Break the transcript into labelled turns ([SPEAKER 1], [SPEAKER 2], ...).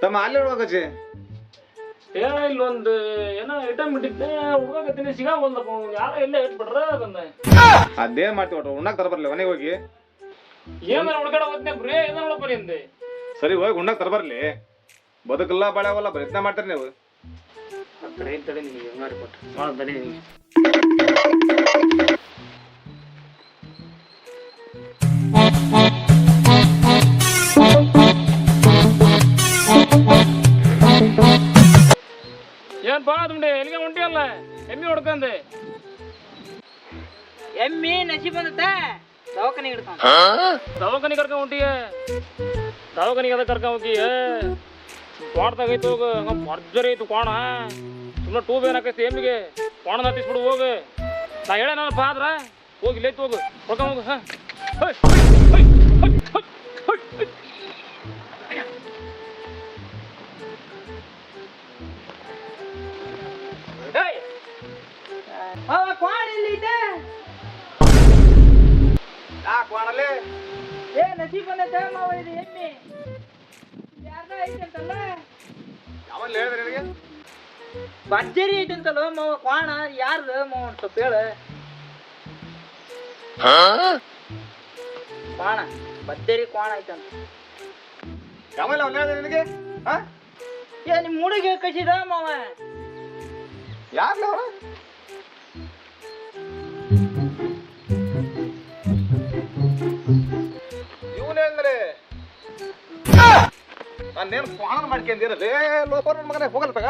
[SPEAKER 1] ತಮ್ಮ ಅಲ್ಲಿ ಹುಡುಗಚ್ಚಿ
[SPEAKER 2] ಏನ ಇಲ್ಲೊಂದು ಏನೋ ಐಟಮ್ ಇಟ್ಟಿದ್ದೆ ಹುಡುಗತ್ತೀನಿ ಸಿಗಾವಲ್ದಪ್ಪ ಯಾರ ಇಲ್ಲೇ ಇಟ್ಬಿಟ್ರ ಅದನ್ನ
[SPEAKER 1] ಅದೇನ್ ಮಾಡ್ತೀವಿ ಒಟ್ಟು ಉಣ್ಣಾಕ್ ತರಬರ್ಲಿ ಮನೆಗೆ ಹೋಗಿ
[SPEAKER 2] ಏನಾರ ಹುಡುಗಾಡ ಹೋದ್ನೆ ಬ್ರೇ ಏನ ನೋಡಪ್ಪರಿ ಅಂದೆ
[SPEAKER 1] ಸರಿ ಹೋಗಿ ಉಣ್ಣಾಕ್ ತರಬರ್ಲಿ ಬದುಕಲ್ಲ ಬಾಳ್ಯಾವಲ್ಲ ಪ್ರಯತ್ನ ಮಾಡ್ತೀರಿ ನೀವು
[SPEAKER 2] ಆ ಕಡೆ ತಡೆ ನಿಮಗೆ ಹೆಂಗಾರಿ ಕೊಟ್ಟು ಮಾಡೋದು ತಡೆ ನಿಮಗೆ ಏನ್ ಬಾ ತುಂಡೆ ಎಲ್ಲಿಗೆ ಹೊಂಟಿಯಲ್ಲ ಎಮ್ಮಿ ಹೊಡ್ಕಂದೆ
[SPEAKER 3] ಎಮ್ಮಿ ನಸಿ ಬಂದತ್ತ ದವಾಖಾನೆ ಹಿಡ್ಕೊಂಡ
[SPEAKER 2] ದವಾಖಾನೆ ಕರ್ಕೊಂಡ್ ಹೊಂಟಿಯ ದವಾಖಾನಿಗೆ ಅದ ಕರ್ಕೊಂಡ್ ಹೋಗಿಯ ತೋಟದಾಗೈತು ಹೋಗ ಹಂಗ ಭರ್ಜರಿ ಐತು ಕೋಣ ಸುಮ್ಮನೆ ಟೂಬ್ ಏನಾಕೈತಿ ಎಮ್ಮಿಗೆ ಕೋಣ ಹತ್ತಿಸ್ಬಿಡು ಹೋಗ ನಾ ಹೇಳ ನಾನು ಬಾದ್ರ ಹೋಗಿ ಇಲ್ಲೈತು ಹೋಗು ಹೊಡ್ಕೊಂಡ್ ಹೋಗು ಹಾ
[SPEAKER 3] ಕ್ವಾಣ ಎಲ್ಲಿದೆ
[SPEAKER 1] ಕೋಣಲ್ಲಿ
[SPEAKER 3] ಏ ನಸಿ ಬಂದತ್ತ ಮಾವ ಇದು ಎಮ್ಮಿ ಯಾರ್ದ ಐತಂತಲ್ಲ
[SPEAKER 1] ಯಾವಲ್ಲಿ ಹೇಳಿದ್ರಿ ನಿನಗೆ
[SPEAKER 3] ಭರ್ಜರಿ ಐತಂತಲ್ಲ ಮಾವ ಕ್ವಾಣ ಯಾರ್ದ ಮಾವ ಒಂದು ಸ್ವಲ್ಪ ಹೇಳ ಕ್ವಾಣ ಭರ್ಜರಿ ಕ್ವಾಣ ಐತಂತ
[SPEAKER 1] ಯಾವಲ್ಲ ಅವ್ನು ಹೇಳಿದ್ರಿ ನಿನಗೆ ಹಾ
[SPEAKER 3] ಏ ನಿಮ್ಮ ಹುಡುಗಿ ಕಳಿಸಿದ ಮಾವ
[SPEAKER 1] ಯಾರ್ಲ ಅವನು ಇವನೇ ಅಂದ್ರೆ ನಾನೇನು ಸ್ವಾನ ಮಾಡ್ಕೊಂಡಿರಲೇ ಲೋಪರ್ ಮಗನೇ ಹೋಗಲ್ ತಗ